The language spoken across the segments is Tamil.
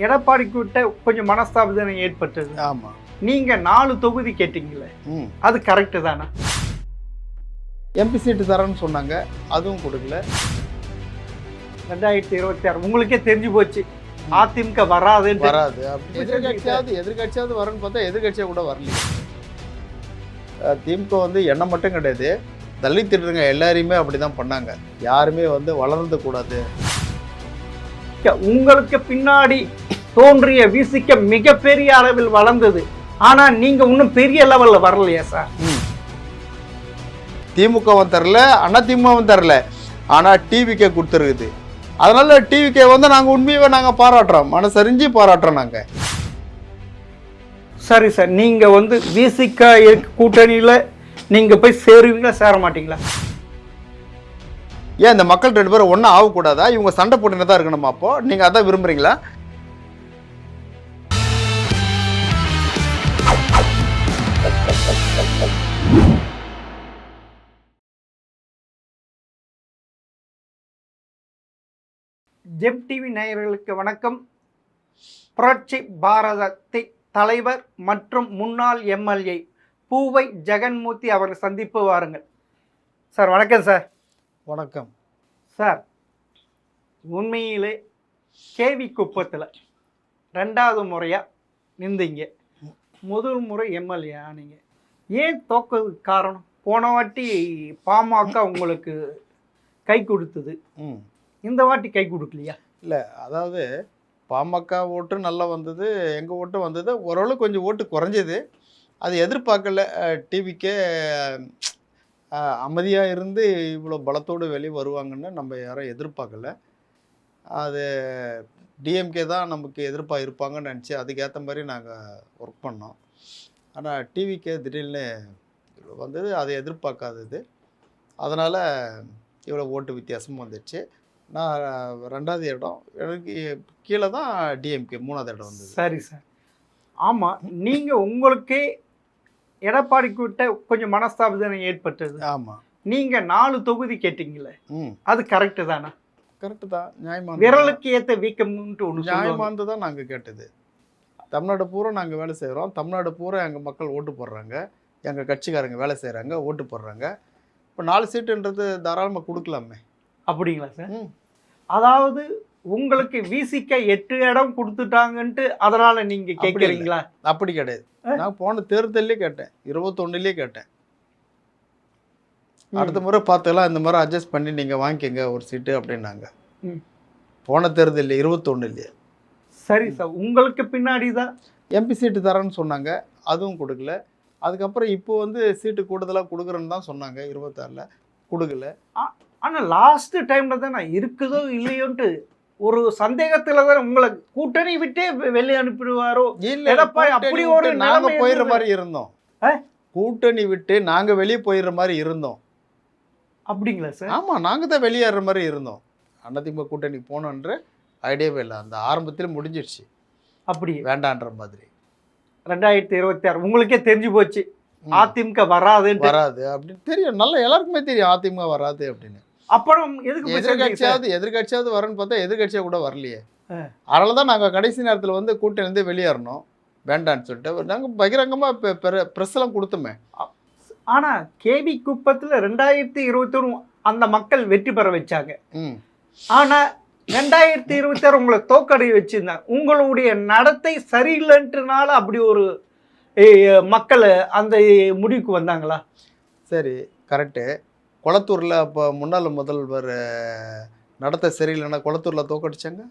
எடப்பாடிக்கு விட்ட கொஞ்சம் மனஸ்தாபம் ஏற்பட்டது. ஆமா, நீங்க 4 தொகுதி கேட்டீங்களே, அது கரெக்டு தானே? எம்பி சீட்டு தரேன்னு சொன்னாங்க, அதுவும் கொடுக்கல. 2026 உங்களுக்கே தெரிஞ்சு போச்சு அதிமுக வராது. எதிர்கட்சியாவது வரன்னு பார்த்தா எதிர்கட்சியா கூட வரல. திமுக வந்து எண்ணம் மட்டும் கிடையாது, தள்ளி திட்டுறங்க எல்லாரையுமே அப்படிதான் பண்ணாங்க. யாருமே வந்து வளர்ந்து கூடாது. உங்களுக்கு பின்னாடி தோன்றிய விசிக்க மிகப்பெரிய அளவில் வளர்ந்தது. ஆனா நீங்க இன்னும் பெரிய லெவல்ல வரலையா சார்? திமுகவும் தரல, அதிமுகவும் தரல, ஆனா டிவிக்கே கொடுத்துருக்குது. அதனால டிவிக்கே வந்து நாங்க உண்மையாவே நாங்க பாராட்டுறோம், மனசறிஞ்சு பாராட்டுறோம் நாங்க. சரி சார், நீங்க வந்து விசிக கூட்டணியில நீங்க போய் சேருவீங்களா சேர மாட்டீங்களா? ஏன் இந்த மக்கள் 2 பேரும் ஒன்றும் ஆகக்கூடாதா? இவங்க சண்டை போட்டுன்னு தான் இருக்கணுமா? அப்போ நீங்க அதான் விரும்புறீங்களா? ஜெம் டிவி நேயர்களுக்கு வணக்கம். புரட்சி பாரதத்தை தலைவர் மற்றும் முன்னாள் எம்எல்ஏ பூவை ஜெகன்மூர்த்தி அவர்கள் சந்திப்பு வாருங்கள். சார் வணக்கம் சார். வணக்கம் சார். உண்மையிலே கேவி குப்பத்தில் 2வது முறையாக நின்றீங்க, முதல் முறை எம்எல்ஏ ஆனீங்க. ஏன் தோக்கிறதுக்கு காரணம்? போன வாட்டி பாமக உங்களுக்கு கை கொடுத்தது, இந்த வாட்டி கை கொடுக்கலையா? இல்லை, அதாவது பாமக ஓட்டு நல்லா வந்தது, எங்கள் ஓட்டு வந்தது, ஓரளவு கொஞ்சம் ஓட்டு குறைஞ்சது. அது எதிர்பார்க்கல. டிவிக்கே அமைதியாக இருந்து இவ்வளோ பலத்தோடு வெளியே வருவாங்கன்னு நம்ம யாரும் எதிர்பார்க்கல. அது டிஎம்கே தான் நமக்கு எதிர்ப்பாக இருப்பாங்கன்னு நினச்சி அதுக்கேற்ற மாதிரி நாங்கள் ஒர்க் பண்ணோம். ஆனால் டிவிக்கே திடீர்னு இவ்வளோ வந்தது, அதை எதிர்பார்க்காதது. அதனால் இவ்வளோ ஓட்டு வித்தியாசமும் வந்துடுச்சு. நான் 2வது இடம், எனக்கு கீழே தான் டிஎம்கே 3வது இடம் வந்தது. சரி சார். ஆமாம், நீங்கள் உங்களுக்கே எடப்பாடிக்கு விட்ட கொஞ்சம் மனஸ்தாபம் ஏற்பட்டது. ஆமாம், நீங்கள் 4 தொகுதி கேட்டீங்களே, அது கரெக்டு தானே? கரெக்டு தான், நியாயமான. விரலுக்கு ஏற்ற வீக்கம்ன்ட்டு ஒன்று நியாயமானது தான் நாங்கள் கேட்டது. தமிழ்நாடு பூரா நாங்கள் வேலை செய்கிறோம், தமிழ்நாடு பூரா எங்கள் மக்கள் ஓட்டு போடுறாங்க, எங்கள் கட்சிக்காரங்க வேலை செய்கிறாங்க, ஓட்டு போடுறாங்க. இப்போ 4 சீட்டுன்றது தாராளமாக கொடுக்கலாமே. அப்படிங்களா சார்? அதாவது உங்களுக்கு விசிக 8 இடம் கொடுத்துட்டாங்கன்ட்டு அதனால நீங்க கேட்குறீங்களா? அப்படி கிடையாது. நான் போன தேர்தலே கேட்டேன், 21லேயே கேட்டேன். அடுத்த முறை பார்த்துக்கலாம், இந்த முறை அட்ஜஸ்ட் பண்ணி நீங்கள் வாங்கிக்கங்க ஒரு சீட்டு அப்படின்னாங்க. போன தேர்தல் 21லேயே. சரி சார், உங்களுக்கு பின்னாடி தான் எம்பி சீட்டு தரேன்னு சொன்னாங்க, அதுவும் கொடுக்கல. அதுக்கப்புறம் இப்போ வந்து சீட்டு கூடுதலாக கொடுக்குறேன்னு தான் சொன்னாங்க, 26ல் கொடுக்கல. ஆனால் லாஸ்ட் டைமில் தான் நான் இருக்குதோ இல்லையோன்ட்டு ஒரு சந்தேகத்தில் தான் உங்களை கூட்டணி விட்டே வெளியே அனுப்பிடுவாரோ இல்லை. அப்படி ஒரு நாங்கள் போயிடுற மாதிரி இருந்தோம், கூட்டணி விட்டு நாங்கள் வெளியே போயிடுற மாதிரி இருந்தோம். அப்படிங்களா சார்? ஆமாம், நாங்கள் தான் வெளியேற மாதிரி இருந்தோம். அதிமுக கூட்டணிக்கு போகணுன்ற ஐடியாவே இல்லை, அந்த ஆரம்பத்தில் முடிஞ்சிடுச்சு. அப்படி வேண்டான்ற மாதிரி 2026 உங்களுக்கே தெரிஞ்சு போச்சு அதிமுக வராது அப்படின்னு தெரியும், நல்லா எல்லாருக்குமே தெரியும் அதிமுக வராது அப்படின்னு. அப்புறம் எதுக்கு எதிர்கட்சியாவது வரன்னு பார்த்தா எதிர்கட்சியா கூட வரலையே. அதனால தான் நாங்கள் கடைசி நேரத்தில் வந்து கூட்டணிலேருந்து வெளியேறணும் வேண்டான்னு சொல்லிட்டு நாங்கள் பகிரங்கமாக ப்ரெஸ்லாம் கொடுத்தோமே. ஆனால் கேவி குப்பத்தில் 2021 அந்த மக்கள் வெற்றி பெற வச்சாங்க. ஆனால் 2026 உங்களை தோக்கடை வச்சிருந்தாங்க. உங்களுடைய நடத்தை சரியில்லைன்றனால அப்படி ஒரு மக்கள் அந்த முடிவுக்கு வந்தாங்களா? சரி, கரெக்டு. கொளத்தூரில் அப்போ முன்னாள் முதல்வர் நடத்த சரியில்லைன்னா கொளத்தூரில் தோக்கடிச்சாங்க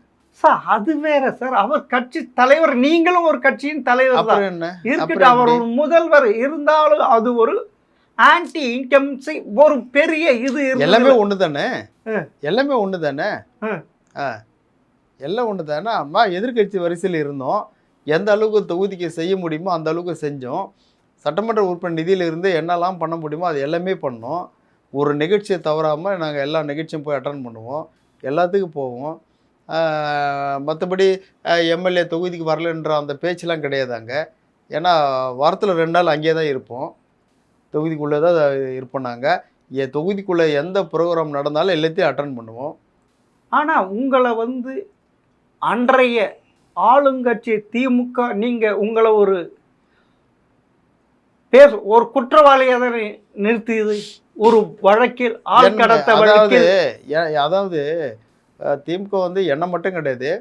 சார். அது வேற சார், அவர் கட்சி தலைவர், நீங்களும் ஒரு கட்சியின் தலைவர் தான். என்ன இருக்கட்டும், அவர் ஒரு முதல்வர் இருந்தாலும் அது ஒரு ஆன்டி இன்கம்சி ஒரு பெரிய இது எல்லாமே ஒன்று தானே, எல்லாமே ஒன்று தானே, எல்லாம் ஒன்று தானே. அம்மா எதிர்கட்சி வரிசையில் இருந்தோம், எந்த அளவுக்கு தொகுதிக்கு செய்ய முடியுமோ அந்த அளவுக்கு செஞ்சோம். சட்டமன்ற உறுப்பினர் நிதியில் இருந்து என்னெல்லாம் பண்ண முடியுமோ அது எல்லாமே பண்ணோம். ஒரு நிகழ்ச்சியை தவறாமல் நாங்கள் எல்லா நிகழ்ச்சியும் போய் அட்டன் பண்ணுவோம், எல்லாத்துக்கும் போவோம். மற்றபடி எம்எல்ஏ தொகுதிக்கு வரலன்ற அந்த பேச்செலாம் கிடையாதாங்க. ஏன்னா வாரத்தில் 2 நாள் அங்கேயே தான் இருப்போம், தொகுதிக்குள்ளே தான் இருப்போம். நாங்கள் தொகுதிக்குள்ளே எந்த ப்ரோக்ராம் நடந்தாலும் எல்லாத்தையும் அட்டன் பண்ணுவோம். ஆனால் உங்களை வந்து அன்றைய ஆளுங்கட்சி திமுக நீங்க உங்களை ஒரு குற்றவாளியாக நிறுத்தியது ஒரு வழக்கில், ஆள் கடத்த வழக்கில். அதாவது திமுக வந்து என்ன மட்டும் கிடையாது,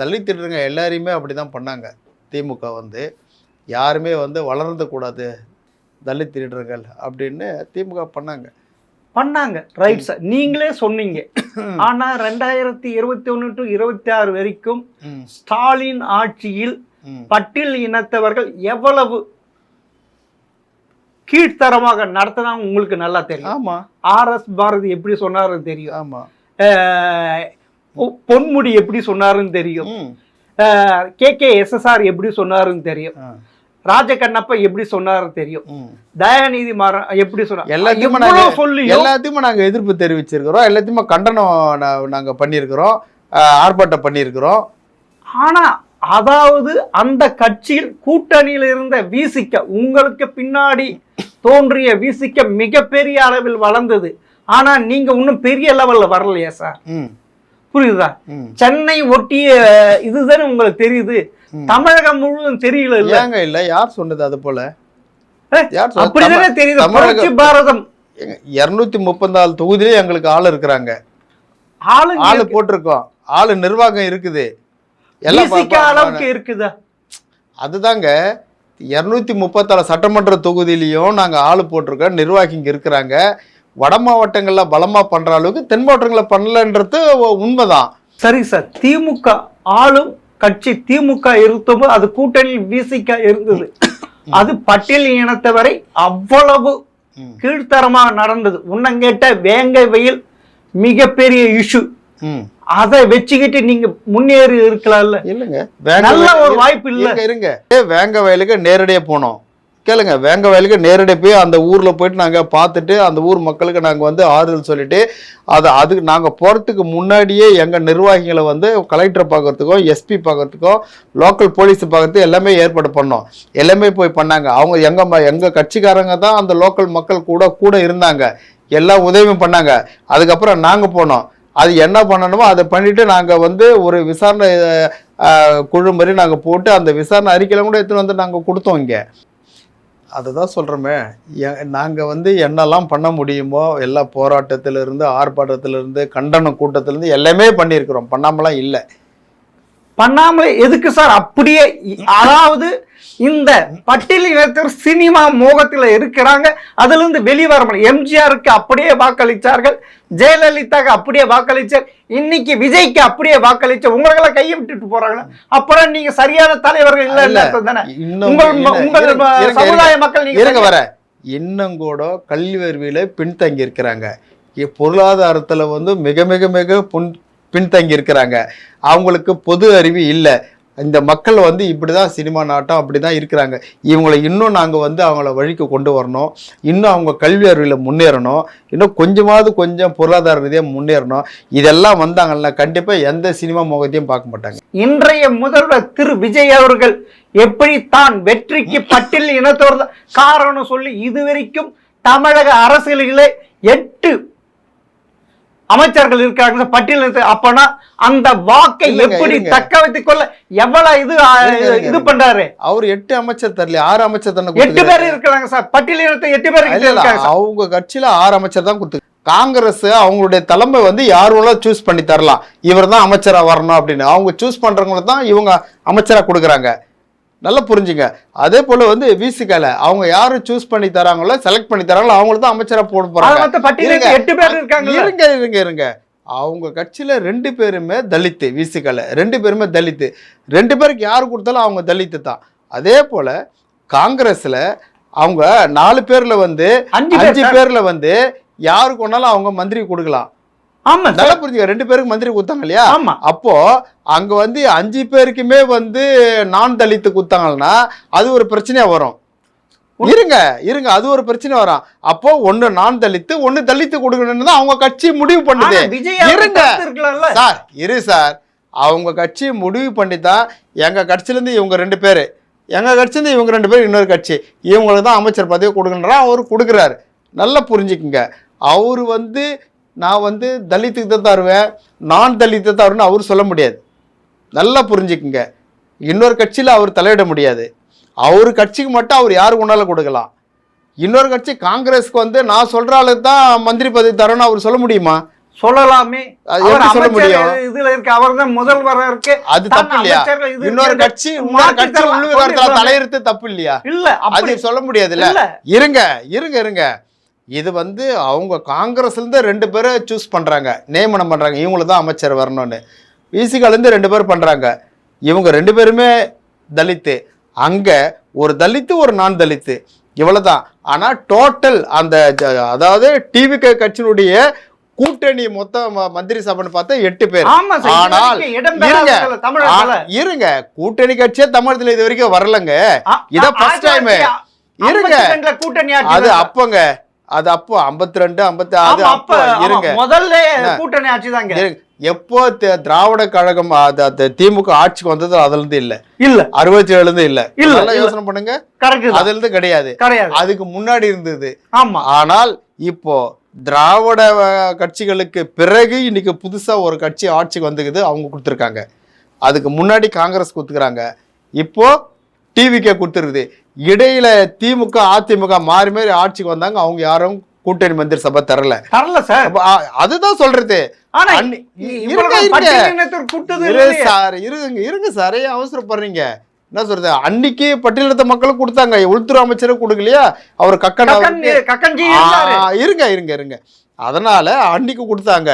தலித் திருடுங்க எல்லாரையுமே அப்படிதான் பண்ணாங்க. திமுக வந்து யாருமே வந்து வளர்ந்து கூடாது தலித் திருடர்கள் அப்படின்னு திமுக பண்ணாங்க. ரைட் சார், நீங்களே சொன்னீங்க. ஆனா 2021 to 26 வரைக்கும் ஸ்டாலின் ஆட்சியில் பட்டியல் இனத்தவர்கள் எவ்வளவு கீழ்த்தரமாக நடத்தினாங்க உங்களுக்கு நல்லா தெரியும். ஆமா, RS பாரதி எப்படி சொன்னாருன்னு தெரியும். ஆமா, பொன்முடி எப்படி சொன்னாருன்னு தெரியும். SSR எப்படி சொன்னாருன்னு தெரியும். ராஜகண்ணப்ப எப்படி சொன்னாருன்னு தெரியும். தயாநிதி மாறன் எப்படி சொன்னார். எல்லாத்தையுமே நாங்க எதிர்ப்பு தெரிவிச்சிருக்கிறோம். எல்லாத்தையுமே கண்டனம் நாங்க பண்ணியிருக்கிறோம், ஆர்ப்பாட்டம் பண்ணியிருக்கிறோம். ஆனா அதாவது அந்த கட்சியில் கூட்டணியில் இருந்த விசிக, உங்களுக்கு பின்னாடி தோன்றிய விசிக மிகப்பெரிய அளவில் வளர்ந்தது. ஆனா நீங்க இன்னும் பெரிய லெவல்ல வரலையா சார்? புரியுதா? சென்னை ஒட்டிய இதுதானே உங்களுக்கு தெரியுது, தமிழகம் முழுவதும் தெரியல. இல்ல யார் சொன்னது? அது போல அப்படிதானே தெரியுது. பாரதம் 234 தொகுதியிலே எங்களுக்கு ஆள் இருக்கிறாங்க, ஆளு போட்டிருக்கோம், ஆளு நிர்வாகம் இருக்குது, அளவுக்கு இருக்குதா? அதுதாங்க 234 சட்டமன்ற தொகுதியிலையும் நாங்க ஆளு போட்டிருக்கோம், நிர்வாகிங்க இருக்கிறாங்க. வட மாவட்டங்கள்ல பலமா பண்ற அளவுக்கு தென் மாவட்டங்கள்ல பண்ணலன்றது உண்மைதான். சரி சார், திமுக ஆளும் கட்சி திமுக இருக்கும்போது அது கூட்டணியில் விசிக இருந்தது. அது பட்டியல் இனத்தவரை அவ்வளவு கீழ்த்தரமாக நடந்தது. உன்னங்கேட்ட வேங்கை வெயில் மிகப்பெரிய இஷ்யூ. அதை வச்சுக்கிட்டு நீங்க முன்னேறி இருக்கலாம்ல. இல்லங்க, நல்ல ஒரு வாய்ப்பு இல்ல. இருங்க, வேங்க வயலுக்கு நேரடியா போனோம். கேளுங்க, வேங்க வயலுக்கு நேரடியாக போய் அந்த ஊரில் போயிட்டு நாங்கள் பார்த்துட்டு அந்த ஊர் மக்களுக்கு நாங்கள் வந்து ஆறுதல் சொல்லிட்டு அதுக்கு நாங்கள் போகிறதுக்கு முன்னாடியே எங்கள் நிர்வாகிகளை வந்து கலெக்டரை பார்க்கறதுக்கும் எஸ்பி பார்க்கறதுக்கும் லோக்கல் போலீஸ் பார்க்கறதுக்கு எல்லாமே ஏற்பாடு பண்ணோம். எல்லாமே போய் பண்ணாங்க. அவங்க எங்கள் கட்சிக்காரங்க தான் அந்த லோக்கல் மக்கள் கூட இருந்தாங்க, எல்லா உதவியும் பண்ணாங்க. அதுக்கப்புறம் நாங்கள் போனோம், அது என்ன பண்ணணுமோ அதை பண்ணிட்டு நாங்கள் வந்து ஒரு விசாரணை குழு மாதிரி நாங்கள் போட்டு அந்த விசாரணை அறிக்கையில கூட எடுத்துன்னு வந்து நாங்கள் கொடுத்தோம். இங்கே அதுதான் சொல்கிறோமே, நாங்கள் வந்து என்னெல்லாம் பண்ண முடியுமோ எல்லா போராட்டத்திலிருந்து ஆர்ப்பாட்டத்திலிருந்து கண்டன கூட்டத்திலிருந்து எல்லாமே பண்ணியிருக்கிறோம், பண்ணாமலாம் இல்லை. பண்ணாமலே எதுக்கு சார்? அப்படியே அதாவது இந்த பட்டியல் இனத்தர் சினிமா மோகத்தில் இருக்கிறாங்க, அதுல இருந்து வெளிவர முடியும். எம்ஜிஆருக்கு அப்படியே வாக்களிச்சார்கள், ஜெயலலிதாக்கு அப்படியே வாக்களிச்சார், இன்னைக்கு விஜய்க்கு அப்படியே வாக்களிச்ச உங்களெல்லாம் கையை விட்டுட்டு போறாங்க. அப்புறம் நீங்க சரியான தலைவர்கள் இல்ல தானே உங்கள் சமுதாய மக்கள். நீங்க வர இன்னும் கூட கல்வி அறிவியல பின்தங்கி இருக்கிறாங்க, பொருளாதாரத்துல வந்து மிக மிக மிக பின்தங்கி இருக்கிறாங்க, அவங்களுக்கு பொது அறிவு இல்லை. இந்த மக்கள் வந்து இப்படிதான் சினிமா நாட்டம் அப்படிதான் இருக்கிறாங்க. இவங்களை இன்னும் நாங்கள் வந்து அவங்கள வழிக்கு கொண்டு வரணும், இன்னும் அவங்க கல்வி அறிவில் முன்னேறணும், இன்னும் கொஞ்சம் பொருளாதார ரீதியாக முன்னேறணும். இதெல்லாம் வந்தாங்கன்னா கண்டிப்பாக எந்த சினிமா முகத்தையும் பார்க்க மாட்டாங்க. இன்றைய முதல்வர் திரு விஜய் அவர்கள் எப்படி தான் வெற்றிக்கு பட்டியல் இனத்தோர் காரணம் சொல்லி இதுவரைக்கும் தமிழக அரசியலிலே 8 அமைச்சர்கள் இருக்காங்க பட்டியல். அப்பனா அந்த வாக்கை எப்படி தக்க வைத்துக் கொள்ள எவ்வளவு இது பண்றாரு? அவர் 8 அமைச்சர் தரல, 6 அமைச்சர் தானே. 8 பேர் இருக்காங்க சார் பட்டியல், 8 பேர் இருக்காங்க. அவங்க கட்சியில 6 அமைச்சர் தான் கொடுத்து. காங்கிரஸ் அவங்களுடைய தலைமை வந்து யாரும் சூஸ் பண்ணி தரலாம், இவர் தான் அமைச்சரா வரணும் அப்படின்னு. அவங்க சூஸ் பண்றவங்களை தான் இவங்க அமைச்சரா கொடுக்குறாங்க. நல்லா புரிஞ்சுங்க. அதே போல வந்து விசிகால அவங்க யாரு சூஸ் பண்ணி தராங்களோ செலக்ட் பண்ணி தராங்களோ அவங்களுக்கு தான் அமைச்சரா போட போறாங்க. இருங்க, அவங்க கட்சியில 2 பேருமே தலித்து. விசிகால 2 பேருமே தலித்து. 2 பேருக்கு யாரு கொடுத்தாலும் அவங்க தலித்து தான். அதே போல காங்கிரஸ்ல அவங்க 4 பேர்ல வந்து 5 பேர்ல வந்து யாருக்கு ஒன்னாலும் அவங்க மந்திரி கொடுக்கலாம். ஆமா, நல்லா புரிஞ்சுக்க. 2 பேருக்கு மந்திரி கொடுத்தாங்க இல்லையா? அப்போ அங்க வந்து 5 பேருக்குமே வந்து நான் தலித்து கொடுத்தாங்கன்னா அது ஒரு பிரச்சனையா வரும். இருங்க, அது ஒரு பிரச்சனை வரும். அப்போ ஒண்ணு நான் தலித்து, ஒண்ணு தலித்து கொடுக்கணும்னு தான் அவங்க கட்சி முடிவு பண்ணுது. இருங்க சார், அவங்க கட்சி முடிவு பண்ணிதான் எங்க கட்சியில இருந்து இவங்க 2 பேரு, எங்க கட்சியில இருந்து இவங்க 2 பேர், இன்னொரு கட்சி இவங்களுக்கு தான் அமைச்சர் பதவி கொடுக்கணும்னா அவரு கொடுக்குறாரு. நல்லா புரிஞ்சுக்குங்க. அவரு வந்து நான் வந்து தலித்துக்கு தான் தருவேன், நான் தலித்து தருவேன்னு அவரு சொல்ல முடியாது. நல்லா புரிஞ்சுக்குங்க. இன்னொரு கட்சியில் அவர் தலையிட முடியாது. அவர் கட்சிக்கு மட்டும் அவர் யாருக்கு ஒன்றாலும் கொடுக்கலாம். இன்னொரு கட்சி காங்கிரஸ்க்கு வந்து நான் சொல்ற ஆளுக்கு தான் மந்திரி பதவி தரணும்னு அவர் சொல்ல முடியுமா? சொல்லலாமே. சொல்ல முடியும். இதுல இருக்கு, அவர் தான் முதல்வரா இருக்கு. அது தப்பு இல்லையா? இன்னொரு கட்சி உள்ளுவிவகாரத்துல தலையிடுத்து தப்பு இல்லையா? இல்ல, அது சொல்ல முடியாது இல்ல. இருங்க இது வந்து அவங்க காங்கிரஸ்ல இருந்து 2 பேரை சூஸ் பண்றாங்க, நியமனம் பண்றாங்க, இவங்களுக்கு தான் அமைச்சர் வரணும்னு. விசிகால இருந்து 2 பேர் பண்றாங்க. இவங்க 2 பேருமே தலித்து, அங்க ஒரு தலித்து ஒரு நான் தலித்து, இவ்வளவுதான். ஆனா டோட்டல் அந்த அதாவது டிவிகே கட்சியினுடைய கூட்டணி மொத்த மந்திரி சபைன்னு பார்த்தா 8 பேர். ஆனால் இருங்க கூட்டணி கட்சியே தமிழகத்துல இது வரைக்கும் வரலங்க. இத ஃபர்ஸ்ட் டைம். இருங்க அது அப்பங்க, அது அப்போ 52 56 அப்போ இருங்க முதல்ல கூட்டணி ஆட்சி தாங்க. எப்போ திராவிட கழகம் திமுக ஆட்சிக்கு வந்தது அதுல இருந்து இல்ல 67 இருந்து இல்ல. யோசனை பண்ணுங்க, அதுல இருந்து கிடையாது. அதுக்கு முன்னாடி இருந்தது. ஆனால் இப்போ திராவிட கட்சிகளுக்கு பிறகு இன்னைக்கு புதுசா ஒரு கட்சி ஆட்சிக்கு வந்துக்குது, அவங்க கொடுத்துருக்காங்க. அதுக்கு முன்னாடி காங்கிரஸ் கொடுத்துக்கிறாங்க, இப்போ டிவிகே கொடுத்துருக்குது. இடையில திமுக அதிமுக மாறி மாறி ஆட்சிக்கு வந்தாங்க, அவங்க யாரும் கூட்டணி மந்திரி சபை தரல சார். அதுதான் சொல்றது. இருங்க சார், அவசரப்படுறீங்க. என்ன சொல்றது, அன்னைக்கு பட்டியலினத்த மக்களும் கொடுத்தாங்க, உள்துறை அமைச்சரும் கொடுக்கலையா அவர் இருங்க. அதனால அன்னைக்கு கொடுத்தாங்க.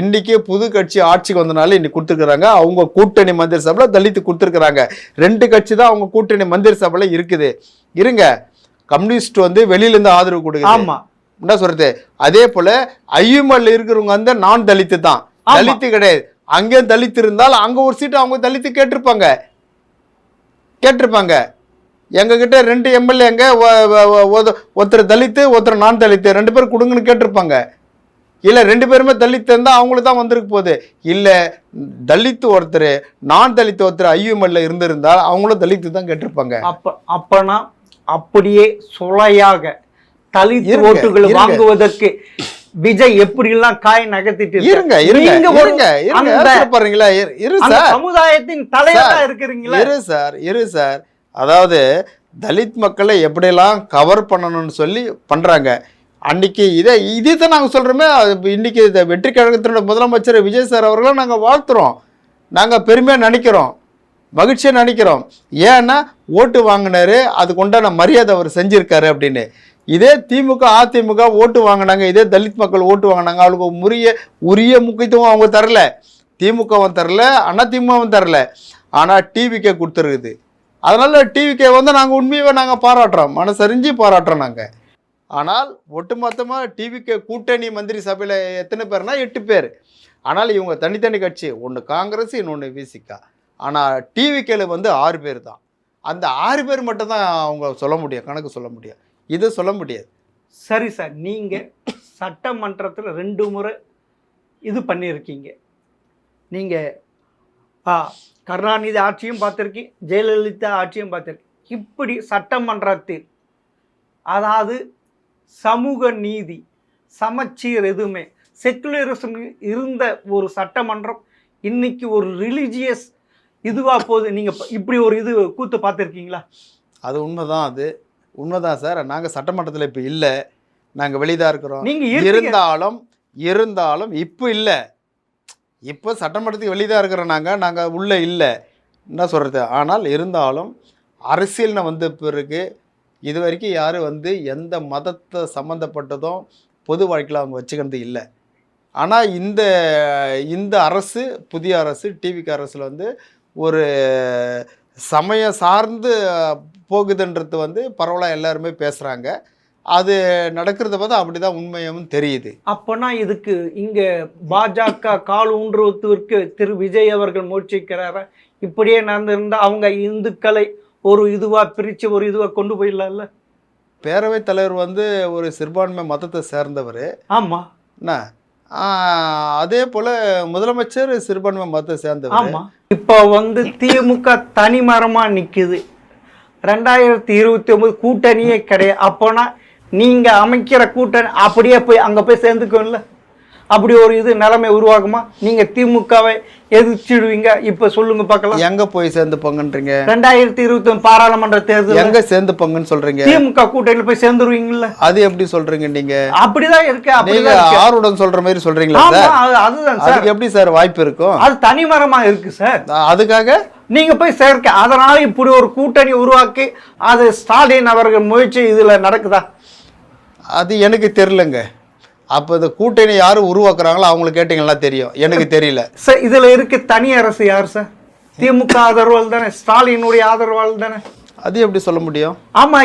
இன்னைக்கு புது கட்சி ஆட்சிக்கு வந்தனால இன்னைக்கு கொடுத்துருக்காங்க. அவங்க கூட்டணி மந்திரி சபையில தலித்து கொடுத்துருக்காங்க. 2 கட்சி தான் அவங்க கூட்டணி மந்திரி சபையில இருக்குது. இருங்க, கம்யூனிஸ்ட் வந்து வெளியில இருந்து ஆதரவு கொடுக்குது. என்ன சொல்றது, அதே போல ஐயுமல் இருக்கிறவங்க வந்து நான் தலித்து தான், தலித்து கிடையாது. அங்கே தலித்து இருந்தால் அங்க ஒரு சீட்டு அவங்க தலித்து கேட்டிருப்பாங்க. எங்க கிட்ட 2 எம்எல்ஏங்க, ஒருத்தர் தலித்து ஒருத்தர் நான் தலித்து, 2 பேர் கொடுங்கன்னு கேட்டிருப்பாங்க. இல்ல 2 பேருமே தலித்து இருந்தா அவங்களுக்கு தான் வந்திருக்கு போகுது. இல்ல தலித்து ஒருத்தர் நான் தலித்து ஒருத்தர் ஐயுஎம்எல்ல இருந்திருந்தால் அவங்களும் தலித்து தான் கேட்டிருப்பாங்க. அப்பனா அப்படியே சுளையாக தலித்து ஓட்டுகளை வாங்குவதற்கு விஜய் எப்படி எல்லாம் காய் நகர்த்திட்டு சமுதாயத்தின் தலைவரா இருக்கிறீங்களா? இரு சார், அதாவது தலித் மக்களை எப்படியெல்லாம் கவர் பண்ணணும்னு சொல்லி பண்றாங்க. அன்னைக்கு இதைத்தான் நாங்க சொல்றோமே. இன்னைக்கு வெற்றி கழகத்தினுடைய முதலமைச்சர் விஜய் சார் அவர்களை நாங்க வாழ்த்துறோம், நாங்க பெருமையா நினைக்கிறோம், மகிழ்ச்சியா நினைக்கிறோம். ஏன்னா ஓட்டு வாங்கினாரு, அதுக்கு உண்டான மரியாதை அவர் செஞ்சிருக்காரு அப்படின்னு. இதே திமுக அதிமுக ஓட்டு வாங்கினாங்க, இதே தலித் மக்கள் ஓட்டு வாங்கினாங்க, அவங்களுக்கு உரிய முக்கியத்துவம் அவங்க தரல, திமுகவும் தரல, அதிமுகவும் தரல. ஆனா டிவிகே கொடுத்துருக்குது. அதனால டிவிகே வந்து நாங்க உண்மையை நாங்க பாராட்டுறோம், மனசறிஞ்சு பாராட்டுறோம் நாங்க. ஆனால் ஒட்டுமொத்தமா டிவிகே கூட்டணி மந்திரி சபையில எத்தனை பேர்னா 8 பேர். ஆனால் இவங்க தனித்தனி கட்சி, ஒன்று காங்கிரஸ் இன்னொன்று விசிகா. ஆனால் டிவிகேல வந்து 6 பேர் தான். அந்த 6 பேர் மட்டும் தான் அவங்க சொல்ல முடியும், கணக்கு சொல்ல முடியும், இது சொல்ல முடியாது. சரி சார், நீங்க சட்டமன்றத்தில் 2 முறை இது பண்ணியிருக்கீங்க. நீங்க கருணாநிதி ஆட்சியும் பார்த்துருக்கீங்க, ஜெயலலிதா ஆட்சியும் பார்த்துருக்கீங்க. இப்படி சட்டமன்றத்தில் அதாவது சமூக நீதி சமச்சீர் எதுவுமே செக்குலரிசம் இருந்த ஒரு சட்டமன்றம் இன்னைக்கு ஒரு ரிலீஜியஸ் இதுவா போகுது. நீங்க இப்படி ஒரு இது கூத்து பார்த்துருக்கீங்களா? அது உண்மைதான், அது உண்மைதான் சார். நாங்கள் சட்டமன்றத்தில் இப்போ இல்லை, நாங்கள் வெளியதான் இருக்கிறோம். நீங்கள் இருந்தாலும் இப்போ இல்லை, இப்போ சட்டமன்றத்துக்கு வெளியதான் இருக்கிறோம். நாங்கள் உள்ளே இல்லை, என்ன சொல்கிறது. ஆனால் இருந்தாலும் அரசியல்னு வந்த பிறகு இது வரைக்கும் யாரும் வந்து எந்த மதத்தை சம்மந்தப்பட்டதும் பொது வாழ்க்கையில் அவங்க வச்சுக்கிறது இல்லை. ஆனால் இந்த அரசு, புதிய அரசு டிவிகே அரசில் வந்து ஒரு சமயம் சார்ந்து போகுதுன்றது வந்து பரவலாக எல்லாருமே பேசுகிறாங்க. அது நடக்கிறத பார்த்தா அப்படி தான் உண்மையும் தெரியுது. அப்போனா இதுக்கு இங்கே பாஜக கால் ஊன்றுவதற்கு திரு விஜய் அவர்கள் முயற்சிக்கிறாரா? இப்படியே நடந்திருந்தால் அவங்க இந்துக்களை ஒரு இதுவாக பிரித்து ஒரு இதுவாக கொண்டு போயிடலாம்ல. பேரவைத் தலைவர் வந்து ஒரு சிறுபான்மை மதத்தை சேர்ந்தவர். ஆமாம். என்ன அதே போல் முதலமைச்சர் சிறுபான்மை மதத்தை சேர்ந்தவர். ஆமாம். இப்போ வந்து திமுக தனிமரமாக நிற்குது. 2029 கூட்டணியே கிடையாது. அப்போனா நீங்கள் அமைக்கிற கூட்டணி அப்படியே போய் அங்கே போய் சேர்ந்துக்கோம்ல. அப்படி ஒரு இது நிலைமை உருவாகுமா? நீங்க திமுகவை எதிர்ச்சிடுவீங்க, இப்ப சொல்லுங்க பார்க்கலாம். எங்க போய் சேர்ந்து பங்குன்றீங்க? 2021 பாராளுமன்ற தேர்தல் எங்க சேர்ந்து பங்குன்னு சொல்றீங்க? திமுக கூட்டணியில போய் சேர்ந்துருவீங்கல்ல? அது எப்படி சொல்றீங்க நீங்க? அப்படிதான் இருக்கு. நீங்க ஆர்வம் சொல்ற மாதிரி சொல்றீங்களா சார்? அதுதான் சார். அதுக்கு எப்படி சார் வாய்ப்பு இருக்கும்? அது தனிமரமா இருக்கு சார். அதுக்காக நீங்க போய் சேர்க்க, அதனால இப்படி ஒரு கூட்டணி உருவாக்கி அது ஸ்டாலின் அவர்கள் முயற்சி இதுல நடக்குதா? அது எனக்கு தெரியலங்க. அப்போ இந்த கூட்டணி யாரும் உருவாக்குறாங்களோ அவங்களுக்கு கேட்டீங்கன்னா தெரியும், எனக்கு தெரியல சார். இதுல இருக்க தனி அரசு யார் சார்? திமுக ஆதரவால் தானே, ஸ்டாலினுடைய ஆதரவால் தானே. அது எப்படி சொல்ல முடியும்? ஆமா,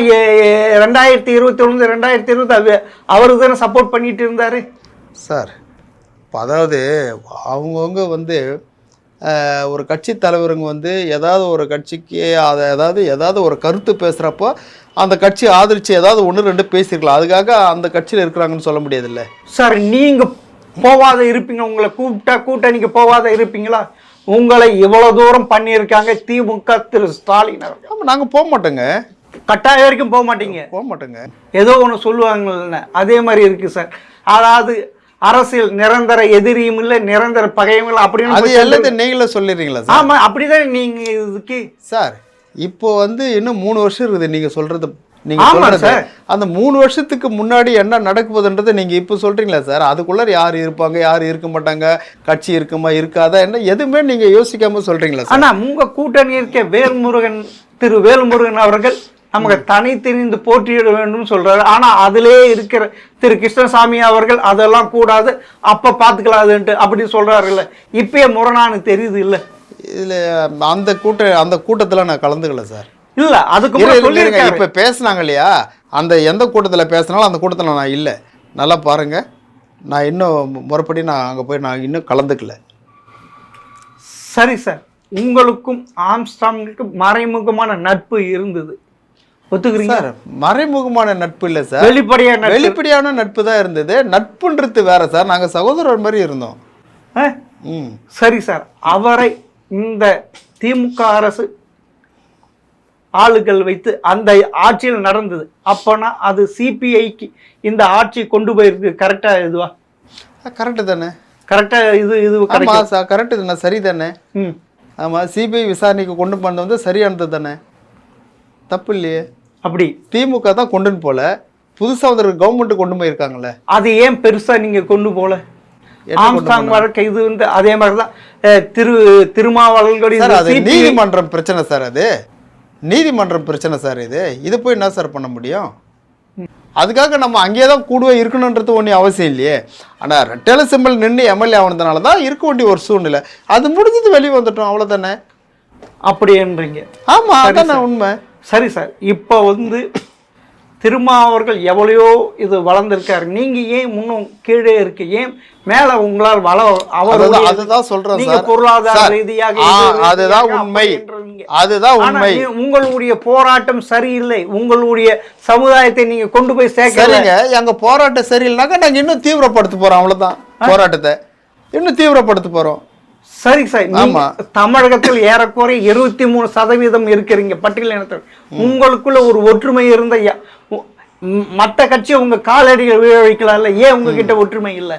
2021 2020 அவருக்கு தானே சப்போர்ட் பண்ணிட்டு இருந்தாரு சார். அதாவது அவங்கவுங்க வந்து ஒரு கட்சி தலைவருங்க வந்து ஏதாவது ஒரு கட்சிக்கு ஏதாவது ஒரு கருத்து பேசுகிறப்போ அந்த கட்சி ஆதரிச்சு ஏதாவது 1-2 பேசியிருக்கலாம். அதுக்காக அந்த கட்சியில் இருக்கிறாங்கன்னு சொல்ல முடியாதுல்ல சார். நீங்க போவாத இருப்பீங்க, உங்களை கூப்பிட்டா கூட்டணிக்கு போவாத இருப்பீங்களா? உங்களை இவ்வளவு தூரம் பண்ணியிருக்காங்க திமுக திரு ஸ்டாலின் அவர்கள். ஆமாம், நாங்கள் போக மாட்டோங்க. கட்டாயம் வரைக்கும் போக மாட்டீங்க. போக மாட்டோங்க. ஏதோ ஒன்று சொல்லுவாங்கல்ல, அதே மாதிரி இருக்கு சார். அதாவது அரசியல் நிரந்தர எதிரியும் இல்லை, நிரந்தர பகையும் இல்லை அப்படின்னு அது எல்லாத்தையும் நீங்களே சொல்லிடுறீங்களா சார்? ஆமா, அப்படிதான் நீங்க இதுக்கு சார். இப்போ வந்து இன்னும் 3 வருஷம் இருக்குது நீங்க சொல்றது. நீங்க சொல்றது அந்த 3 வருஷத்துக்கு முன்னாடி என்ன நடக்குதுன்றதை நீங்க இப்போ சொல்றீங்களா சார்? அதுக்குள்ள யார் இருப்பாங்க, யார் இருக்க மாட்டாங்க, கட்சி இருக்குமா இருக்காதா, என்ன எதுவுமே நீங்க யோசிக்காம சொல்றீங்களா சார்? ஆனா உங்க கூட்டணி இருக்க திரு வேல்முருகன் அவர்கள் நமக்கு தனித்திரிந்து போட்டியிட வேண்டும் சொல்றாரு. ஆனா அதிலே இருக்கிற திரு கிருஷ்ணசாமி அவர்கள் அதெல்லாம் கூடாது, அப்ப பாத்துக்கலாதுன்ட்டு அப்படி சொல்றாருல்ல. இப்பயே முரணானு தெரியுது இல்ல? இதுல அந்த கூட்டத்துல நான் கலந்துக்கல சார். இல்ல, அதுக்கு இப்ப பேசினாங்க இல்லையா, அந்த எந்த கூட்டத்துல பேசினாலும் அந்த கூட்டத்துல நான் இல்லை. நல்லா பாருங்க, நான் இன்னும் முறைப்படி நான் அங்க போய் நான் இன்னும் கலந்துக்கல. சரி சார். உங்களுக்கும் ஆம்ஸ்ட்ராங்குக்கும் மறைமுகமான நட்பு இருந்தது, ஒத்துக்கிறீங்க? மறைமுகமான நட்பு இல்ல சார், வெளிப்படையான நட்பு தான் இருந்தது. நட்புன்றது வேற சார். நாங்க சகோதரர் மாதிரி இருந்தோம். சரி சார். அவரை இந்த திமுக அரசு ஆளுகள் வைத்து அந்த ஆட்சியில் நடந்தது, அப்பனா அது சிபிஐக்கு இந்த ஆட்சி கொண்டு போயிருக்கு. கரெக்டா? இதுவா கரெக்டு தானே? கரெக்டா? இது கரெக்டு தானே? சரி தானே? ஆமா, சிபிஐ விசாரணைக்கு கொண்டு போனது வந்து சரியானது தானே? தப்பு இல்லையே. அப்படி திமுக தான் கொண்டுன்னு போல, புதுசா வந்து கவர்மெண்ட் கொண்டு போயிருக்காங்கல்ல, அது ஏன் பெருசா நீங்க கொண்டு போல? ஆம்ஸ்ட்ராங் வழக்கு இது வந்து அதே மாதிரிதான் திருமாவளவனுடைய நீதிமன்றம் பிரச்சனை சார். அது நீதிமன்றம் பிரச்சனை சார். இது போய் என்ன சார் பண்ண முடியும்? அதுக்காக நம்ம அங்கேயே தான் கூடவே இருக்கணுன்றது ஒன்றும் அவசியம் இல்லையே. ஆனால் ரெட்டேல சிம்பிள் நின்று எம்எல்ஏ ஆனதுனால தான் இருக்க வேண்டிய ஒரு சூழ்நிலை. அது முடிஞ்சது, வெளியே வந்துட்டோம், அவ்வளோதானே. அப்படின்றீங்க? ஆமாம், அதானே உண்மை. சரி சார். இப்போ வந்து திருமாவர்கள் எவ்வளையோ இது வளர்ந்துருக்காரு, நீங்க ஏன் இன்னும் கீழே இருக்கு? ஏன் மேல உங்களால் அதுதான் சொல்றேன் சார். பொருளாதார ரீதியாக அதுதான் உண்மை, அதுதான் உண்மை. உங்களுடைய போராட்டம் சரியில்லை, உங்களுடைய சமுதாயத்தை நீங்க கொண்டு போய் சேர்க்கறீங்க. எங்க போராட்டம் சரியில்லைனாக்கா நாங்க இன்னும் தீவிரப்படுத்த போறோம், அவ்வளவுதான். போராட்டத்தை இன்னும் தீவிரப்படுத்த போறோம். சரி சார். தமிழகத்தில் ஏறக்குறைய 23% இருக்கிறீங்க பட்டியலினத்தில். உங்களுக்குள்ள ஒரு ஒற்றுமை இருந்த மற்ற கட்சி உங்க காலடிகள் விழ வைக்கலாம்ல, ஏன் உங்ககிட்ட ஒற்றுமை இல்லை?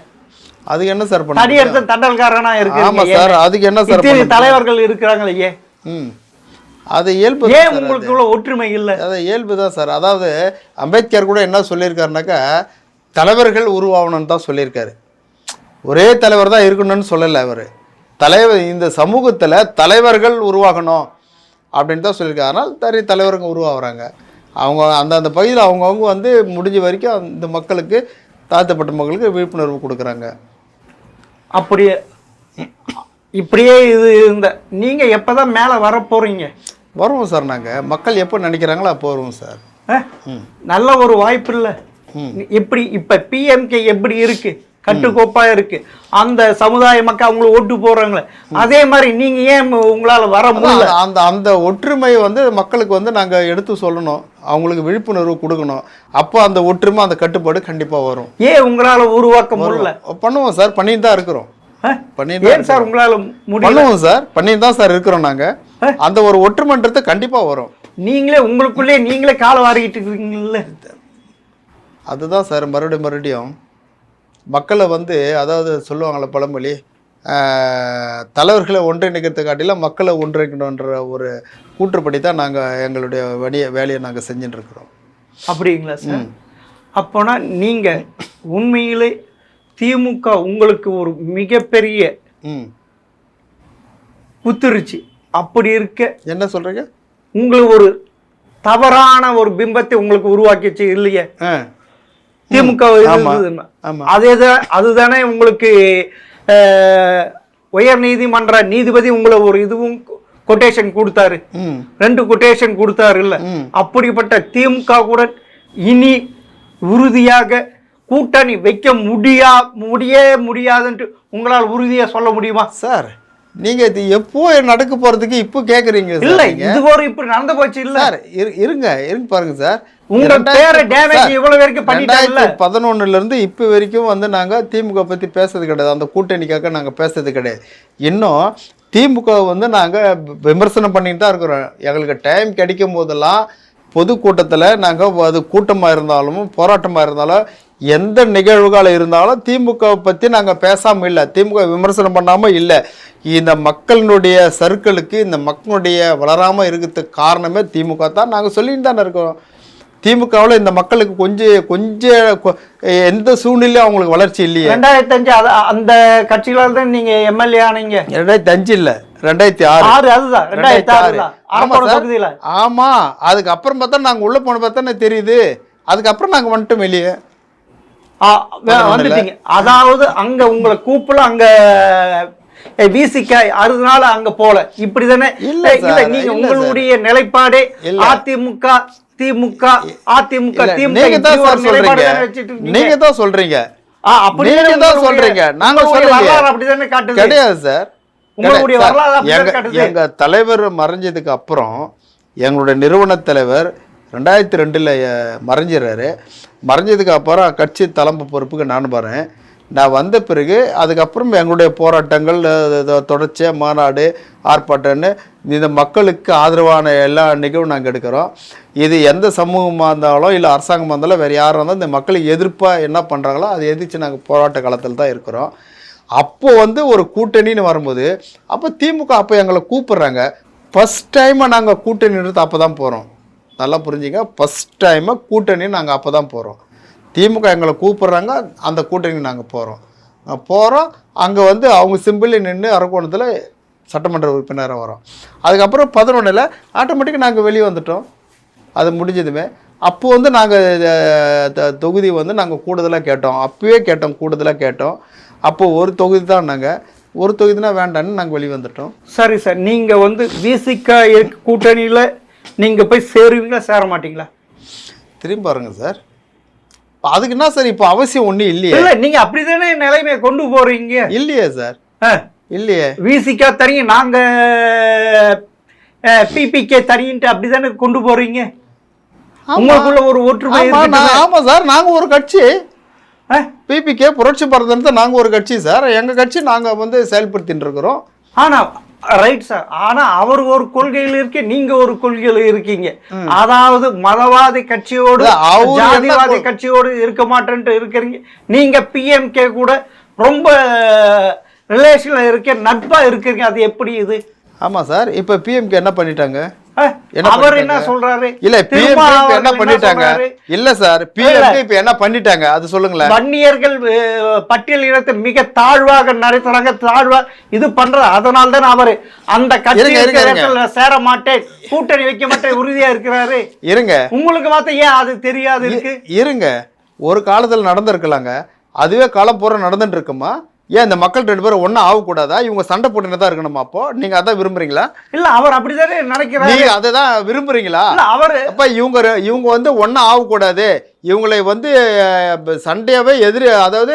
அதுக்கு என்ன சார் பண்ண? தடியெடுத்த தண்டல்காரனா இருக்கு. ஆமா சார், அதுக்கு என்ன சார்? தலைவர்கள் இருக்கிறாங்களே, ஏன்? அது இயல்பு. ஏன் உங்களுக்குள்ள ஒற்றுமை இல்லை? அது இயல்பு தான் சார். அதாவது அம்பேத்கர் கூட என்ன சொல்லியிருக்காருனாக்கா, தலைவர்கள் உருவாகணும்னு தான் சொல்லியிருக்காரு. ஒரே தலைவர் தான் இருக்கணும்னு சொல்லலை அவர். இந்த சமூகத்தில் தலைவர்கள் உருவாகணும் அப்படின்னு தான் சொல்லியிருக்காரு. அதனால் தலைவருங்க உருவாகிறாங்க. அவங்க அந்தந்த பகுதியில் அவங்கவுங்க வந்து முடிஞ்ச வரைக்கும் அந்த மக்களுக்கு, தாழ்த்தப்பட்ட மக்களுக்கு விழிப்புணர்வு கொடுக்குறாங்க. அப்படியே இப்படியே இது இந்த நீங்கள் எப்போ தான் மேலே வர போகிறீங்க? வருவோம் சார். நாங்கள் மக்கள் எப்போ நினைக்கிறாங்களோ அப்போ வருவோம் சார். நல்ல ஒரு வாய்ப்பு இல்லை? எப்படி இப்போ பிஎம்கே எப்படி இருக்கு? கட்டுக்கோப்பா இருக்கு. அந்த சமுதாய மக்கள் அவங்களுக்கு ஓட்டு போறாங்களே, அதே மாதிரி நீங்க ஏன் உங்களால வர முடியல? அந்த ஒற்றுமை வந்து மக்களுக்கு வந்து நாங்க எடுத்து சொல்லணும், அவங்களுக்கு விழிப்புணர்வு கொடுக்கணும். அப்போ அந்த ஒற்றுமை, அந்த கட்டுப்பாடு கண்டிப்பா வரும். ஏன் உங்களால உருவாக்க முடியல? பண்ணுவோம் சார், பண்ணிட்டு தான் இருக்கிறோம். ஏன் சார் உங்களால பண்ணுவோம் சார், பண்ணிட்டு தான் சார் இருக்கிறோம் நாங்க. அந்த ஒரு ஒற்றுமைன்றது கண்டிப்பா வரும். நீங்களே உங்களுக்குள்ளே நீங்களே காலை வாரிக்கிட்டு இருக்கீங்கல்ல, அதுதான் சார். மறுபடியும் மக்களை வந்து அதாவது சொல்லுவாங்களே பழமொழி, தலைவர்களை ஒன்றிணைக்கிறத காட்டிலும் மக்களை ஒன்றிணைக்கணுன்ற ஒரு கூற்றுப்படி தான் நாங்கள் எங்களுடைய வேலையை நாங்கள் செஞ்சுட்டு இருக்கிறோம். அப்படிங்களா சார்? அப்போனா நீங்கள் உண்மையிலே திமுக உங்களுக்கு ஒரு மிகப்பெரிய புத்துருச்சு. அப்படி இருக்க என்ன சொல்கிறீங்க? உங்களுக்கு ஒரு தவறான ஒரு பிம்பத்தை உங்களுக்கு உருவாக்கிச்சு இல்லையே திமுக? அதுதானே உங்களுக்கு உயர் நீதிமன்ற நீதிபதி உங்களை ஒரு இதுவும் கொட்டேஷன் கொடுத்தாரு, 2 கொட்டேஷன் கொடுத்தாரு இல்ல? அப்படிப்பட்ட திமுக கூட இனி உறுதியாக கூட்டணி வைக்க முடியாதுன்ட்டு உங்களால் உறுதியா சொல்ல முடியுமா சார்? நீங்க இது எப்போ நடக்க போறதுக்கு இப்போ கேக்குறீங்க? இல்ல, இது ஒரு இப்படி நடந்து போச்சு இல்ல சார். இருங்க பாருங்க சார், உங்க பேரை டேமேஜ் இவ்வளவு வரைக்கும் பண்ணிட்டாங்கல்ல. 2011 இருந்து இப்போ வரைக்கும் வந்து நாங்க திமுக பத்தி பேசுறது கிடையாது, அந்த கூட்டணிக்காக நாங்க பேசுறது கிடையாது. இன்னும் திமுக வந்து நாங்க விமர்சனம் பண்ணிட்டு தான் இருக்கிறோம். எங்களுக்கு டைம் கிடைக்கும் போதெல்லாம் பொதுக்கூட்டத்தில் நாங்கள் அது கூட்டமாக இருந்தாலும் போராட்டமாக இருந்தாலும் எந்த நிகழ்வுகள் இருந்தாலும் திமுக பற்றி நாங்கள் பேசாமல் இல்லை, திமுக விமர்சனம் பண்ணாமல் இல்லை. இந்த மக்களினுடைய சர்க்கிளுக்கு இந்த மக்களுடைய வளராமல் இருக்கிறதுக்கு காரணமே திமுக தான். நாங்கள் சொல்லிட்டு தானே இருக்கோம். திமுகவில் இந்த மக்களுக்கு கொஞ்சம் எந்த சூழ்நிலையும் அவங்களுக்கு வளர்ச்சி இல்லையே. 2005 அந்த கட்சிகளால் தான் நீங்கள் எம்எல்ஏ ஆனீங்க. 2005 இல்லை, 2006. அதுதான் 2006. ஆமா, அதுக்கப்புறம் பார்த்தா நாங்கள் உள்ள போன பார்த்தா தெரியுது. அதுக்கப்புறம் நாங்கள் வந்துட்டோம் வெளியே வந்துட்டீங்க. அதாவது அங்க உங்களை கூப்பிட அங்க வீசிக்காய் அறுதனால அங்க போல இப்படிதானே? இல்ல நீங்க உங்களுடைய நிலைப்பாடே அதிமுக திமுக அதிமுக நீங்க தான் சொல்றீங்க. அப்படிதானே காட்டுது? கிடையாது சார், உங்களுடைய வரலாறு. எங்க தலைவர் மறைஞ்சதுக்கு அப்புறம் எங்களுடைய நிறுவன தலைவர் 2002 மறைஞ்சிடறாரு. மறைஞ்சதுக்கு அப்புறம் கட்சி தலைமை பொறுப்புக்கு நான் வரேன். நான் வந்த பிறகு அதுக்கப்புறம் எங்களுடைய போராட்டங்கள் தொடர்ச்சியாக மாநாடு ஆர்ப்பாட்டம்னு இந்த மக்களுக்கு ஆதரவான எல்லா நிகழ்வும் நாங்கள் எடுக்கிறோம். இது எந்த சமூகமாக இருந்தாலும் இல்லை அரசாங்கமாக இருந்தாலும் வேறு யாராக இருந்தாலும் இந்த மக்களுக்கு எதிர்ப்பாக என்ன பண்ணுறாங்களோ அதை எதிர்த்து நாங்கள் போராட்ட காலத்தில் தான் இருக்கிறோம். அப்போது வந்து ஒரு கூட்டணின்னு வரும்போது அப்போ திமுக அப்போ எங்களை கூப்பிட்றாங்க. ஃபஸ்ட் டைமாக நாங்கள் கூட்டணி எடுத்து அப்போ தான் போகிறோம். நல்லா புரிஞ்சுங்க, ஃபஸ்ட் டைமாக கூட்டணி நாங்கள் அப்போ தான் போகிறோம். திமுக எங்களை கூப்பிட்றாங்க, அந்த கூட்டணி நாங்கள் போகிறோம். அங்கே வந்து அவங்க சிம்பிளி நின்று அரக்கோணத்தில் சட்டமன்ற உறுப்பினராக வரோம். அதுக்கப்புறம் 2011 ஆட்டோமேட்டிக்காக நாங்கள் வெளியே வந்துட்டோம். அது முடிஞ்சதுமே அப்போது வந்து நாங்கள் தொகுதி வந்து நாங்கள் கூடுதலாக கேட்டோம். அப்போவே கூடுதலாக கேட்டோம். அப்போது ஒரு தொகுதி தான், நாங்கள் ஒரு தொகுதினா வேண்டான்னு நாங்கள் வெளியே வந்துட்டோம். சரி சார், நீங்கள் வந்து விசிக கூட்டணியில் நீங்கள் போய் சேருவீங்களா சேர மாட்டீங்களா? திரும்பி பாருங்க சார், அதுக்கு என்ன சார் இப்போ அவசியம் ஒன்றும் இல்லையே. இல்லை, நீங்கள் அப்படி தானே நிலைமையை கொண்டு போகிறீங்க. இல்லையே சார், இல்லையே. விசிக தனியும் நாங்கள் பிபிகே தனின்ட்டு அப்படி தானே கொண்டு போகிறீங்க. உங்களுக்குள்ள ஒரு ஒற்றுமை. ஆமாம் சார், நாங்கள் ஒரு கட்சி, பிபிகே புரட்சி பாரதத்தை நாங்கள் ஒரு கட்சி சார். எங்கள் கட்சி நாங்கள் வந்து செயல்படுத்திட்டு இருக்கிறோம். ஆனால் ரைட் சார், ஆனா அவர் ஒரு கொள்கையில் இருக்க, நீங்க ஒரு கொள்கையில் இருக்கீங்க. அதாவது மதவாதி கட்சியோடு ஜாதிவாதி கட்சியோடு இருக்க மாட்டேன்ட்டு இருக்கிறீங்க. நீங்க பிஎம்கே கூட ரொம்ப ரிலேஷன்ல இருக்க, நட்பா இருக்கிறீங்க. அது எப்படி இது? ஆமா சார், இப்ப பிஎம்கே என்ன பண்ணிட்டாங்க? அவர் என்ன சொல்றாரு? இல்ல பிஎம்கே என்ன பண்ணிட்டாங்க? இல்ல சார், பிஎம்கே இப்ப என்ன பண்ணிட்டாங்க அது சொல்லுங்களேன். வன்னியர்கள் பட்டியல் இனத்தை மிக தாழ்வாக நடத்துறாங்க, தாழ்வா இது பண்ற. அதனால தான் அவரு அந்த கட்சியில் சேர மாட்டேன், கூட்டணி வைக்க மாட்டேன் உறுதியா இருக்கிறாரு. இருங்க, உங்களுக்கு மாத்த ஏன் அது தெரியாது இருக்கு? இருங்க, ஒரு காலத்துல நடந்திருக்கலாங்க, அதுவே காலம் பூரா நடந்துட்டு இருக்குமா? ஏன் இந்த மக்கள் 2 பேரும் ஒன்றும் ஆகக்கூடாதா? இவங்க சண்டை போட்டுன்னு தான் இருக்கணுமா? அப்போ நீங்க அதான் விரும்புறீங்களா? இல்ல, அவர் அப்படிதானே நினைக்கிறாரு. நீங்க அதை தான் விரும்புறீங்களா? அவர் அப்ப இவங்க வந்து ஒன்றும் ஆகக்கூடாது, இவங்களை வந்து சண்டையாவே அதாவது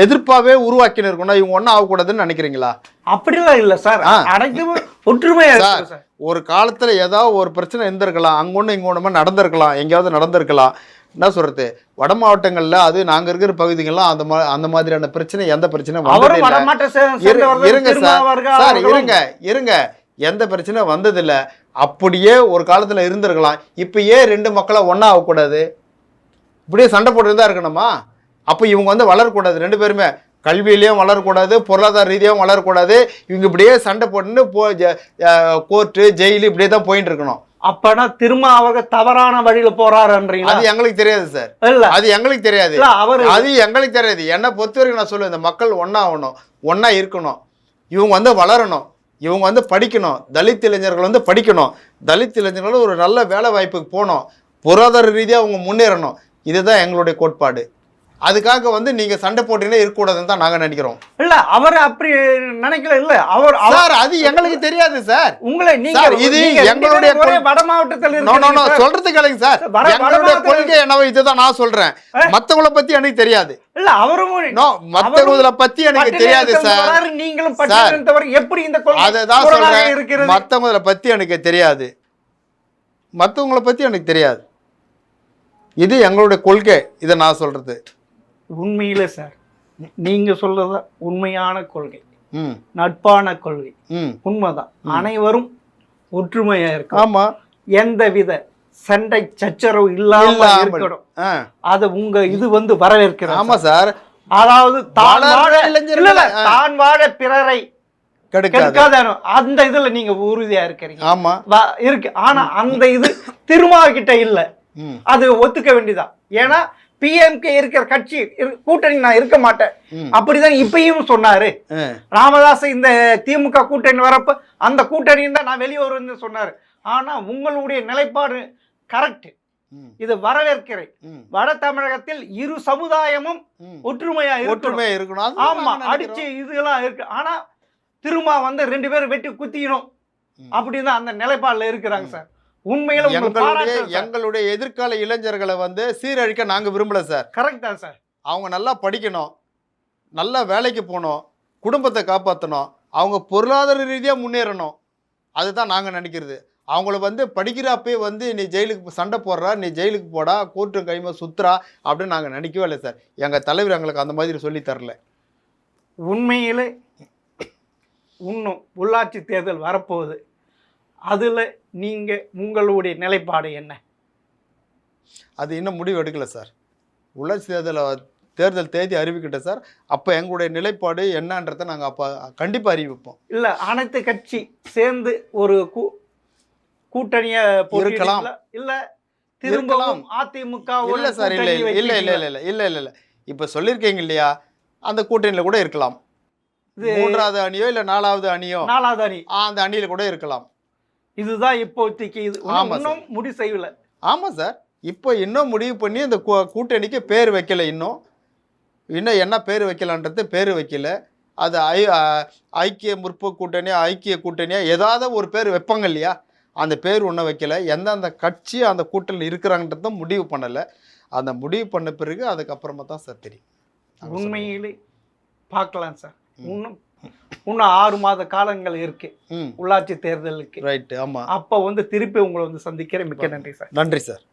எதிர்ப்பாவே உருவாக்கின்னு இருக்கணும், இவங்க ஒன்றும் ஆகக்கூடாதுன்னு நினைக்கிறீங்களா? அப்படிலாம் இல்லை சார், அனைத்தும் ஒற்றுமையா சார். ஒரு காலத்துல ஏதாவது ஒரு பிரச்சனை இருந்திருக்கலாம், அங்கொன்று இங்கொன்றுமா நடந்திருக்கலாம், எங்கேயாவது நடந்திருக்கலாம். என்ன சொல்றது, வட மாவட்டங்கள்ல அது நாங்க இருக்கிற பகுதிகள்லாம் அந்த மாதிரியான பிரச்சனை எந்த பிரச்சனை இருங்க சார், இருங்க, எந்த பிரச்சனை வந்ததில்ல. அப்படியே ஒரு காலத்துல இருந்திருக்கலாம். இப்ப ஏன் 2 மக்களா ஒன்னா ஆகக்கூடாது? இப்படியே சண்டை போட்டுதான் இருக்கணுமா? அப்போ இவங்க வந்து வளரக்கூடாது, ரெண்டு பேருமே கல்வியிலையும் வளரக்கூடாது, பொருளாதார ரீதியாகவும் வளரக்கூடாது. இவங்க இப்படியே சண்டை போட்டுன்னு கோர்ட்டு ஜெயிலு இப்படியே தான் போயிட்டு இருக்கணும். அப்பனா திரும்ப அவங்க தவறான வழியில போறாருன்றீங்களா? அது எங்களுக்கு தெரியாது சார். இல்ல அது எங்களுக்கு தெரியாது. அது எங்களுக்கு தெரியாது. என்னை பொறுத்த வரைக்கும் நான் சொல்லுவேன், இந்த மக்கள் ஒன்னா ஆகணும், ஒன்னா இருக்கணும், இவங்க வந்து வளரணும், இவங்க வந்து படிக்கணும், தலித் இளைஞர்கள் வந்து படிக்கணும், தலித் இளைஞர்கள் ஒரு நல்ல வேலை வாய்ப்புக்கு போகணும், பொருளாதார ரீதியாக அவங்க முன்னேறணும். இதுதான் எங்களுடைய கோட்பாடு. அதுக்காக வந்து நீங்க சண்டை போட்டீங்கன்னா இருக்கக்கூடாதுன்னு தான் நாங்க நினைக்கிறோம். இல்ல அவர் அப்படி நினைக்கல. இல்ல அவர் சார் அது எங்களுக்கு தெரியாது சார். உங்களை நீங்க இது எங்களுடைய வட மாவட்டத்தில் சொல்றது கேளுங்க சார். எங்களுடைய கொள்கை என்னவோ இதுதான் நான் சொல்றேன். மத்தவங்கள பத்தி எனக்கு தெரியாது. இல்ல அவரும் மத்தவங்கள பத்தி எனக்கு தெரியாது சார். நீங்களும் பட்டியலிட்டவர் எப்படி இந்த கொள்கை அததான் சொல்றேன். மத்தவங்கள பத்தி எனக்கு தெரியாது. மத்தவங்கள பத்தி எனக்கு தெரியாது. இது எங்களுடைய கொள்கை. இதை நான் சொல்றது உண்மையில சார், நீங்க சொல்றது உண்மையான கொள்கை, நட்பான கொள்கை, உண்மைதான். அனைவரும் ஒற்றுமையா இருக்கும். ஆமா, எந்தவித சண்டை சச்சரவு இல்லாம இருக்கணும். அது உங்க இது வந்து வரவேற்கிறேன். ஆமா சார். அதாவது தான் வாழ பிறரை கெடுக்காத அந்த இதுல நீங்க உறுதியா இருக்கிறீங்க. ஆமா இருக்கு. ஆனா அந்த இது திருமா கிட்ட இல்ல, அது ஒத்துக்க வேண்டியதான். ஏன்னா பிஎம்கே இருக்கிற கட்சி கூட்டணி நான் இருக்க மாட்டேன் அப்படிதான் இப்பயும் சொன்னாரு. ராமதாஸ் இந்த திமுக கூட்டணி வரப்ப அந்த கூட்டணியும் தான் நான் வெளியே வருவேன்னு சொன்னாரு. ஆனா உங்களுடைய நிலைப்பாடு கரெக்ட், இது வரவேற்கிறேன். வட தமிழகத்தில் இரு சமுதாயமும் ஒற்றுமையா இருக்கணும். ஆமா, அடிச்சு இதெல்லாம் இருக்கு. ஆனா திரும்ப வந்து 2 பேரும் வெட்டி குத்திக்கணும் அப்படின்னு அந்த நிலைப்பாடுல இருக்கிறாங்க சார். உண்மையில எங்களுடைய எதிர்கால இளைஞர்களை வந்து சீரழிக்க நாங்க விரும்பல சார். கரெக்ட் தான் சார். அவங்க நல்லா படிக்கணும், நல்லா வேலைக்கு போகணும், குடும்பத்தை காப்பாற்றணும், அவங்க பொருளாதார ரீதியா முன்னேறணும். அதுதான் நாங்க நினைக்கிறது. அவங்கள வந்து படிக்கிறப்பே வந்து நீ ஜெயிலுக்கு சண்டை போடுறா, நீ ஜெயிலுக்கு போடா, கோர்ட்டு கைமா சுத்துறா அப்படின்னு நாங்க நினைக்கவே இல்லை சார். எங்க தலைவர் எங்களுக்கு அந்த மாதிரி சொல்லி தரல. உண்மையிலே இன்னும் உள்ளாட்சி தேர்தல் வரப்போகுது, அதுல நீங்க உங்களுடைய நிலைப்பாடு என்ன? அது இன்னும் முடிவு எடுக்கல சார். உள்ளாட்சி தேர்தல் தேதி அறிவிக்கிட்ட சார். அப்போ எங்களுடைய நிலைப்பாடு என்னன்றதை நாங்கள் அப்போ கண்டிப்பாக அறிவிப்போம். இல்லை, அனைத்து கட்சி சேர்ந்து ஒரு கூட்டணியை இருக்கலாம். இல்லை திரும்பவும் அதிமுக இல்லை சார். இல்லை இல்லை இல்லை இல்லை இல்லை இல்லை இல்லை இல்லை இப்போ சொல்லியிருக்கீங்க இல்லையா, அந்த கூட்டணியில் கூட இருக்கலாம். 3வது அணியோ இல்லை 4வது அணியோ, 4வது அணி அந்த அணியில் கூட இருக்கலாம். இதுதான் இப்போதைக்கு. இது இன்னும் முடிவு செய்யல. ஆமாம் சார். இப்போ இன்னும் முடிவு பண்ணி இந்த கூட்டணிக்கு பேர் வைக்கல. இன்னும் என்ன பேர் வைக்கலான்றது பேர் வைக்கல. அது ஐக்கிய முற்போக்கு கூட்டணியா, ஐக்கிய கூட்டணியா, ஏதாவது ஒரு பேர் வைப்பாங்க இல்லையா, அந்த பேர் ஒன்றும் வைக்கல. எந்தெந்த கட்சி அந்த கூட்டணியில் இருக்கிறாங்கன்றதும் முடிவு பண்ணலை. அந்த முடிவு பண்ண பிறகு அதுக்கப்புறமா தான் சார் தெரியும். உண்மையிலே பார்க்கலாம் சார். இன்னும் 6 மாத காலங்கள் இருக்கு உள்ளாட்சி தேர்தலுக்கு. ரைட். ஆமா. அப்ப வந்து திருப்பி உங்களை வந்து சந்திக்கிறேன். மிக்க நன்றி சார். நன்றி சார்.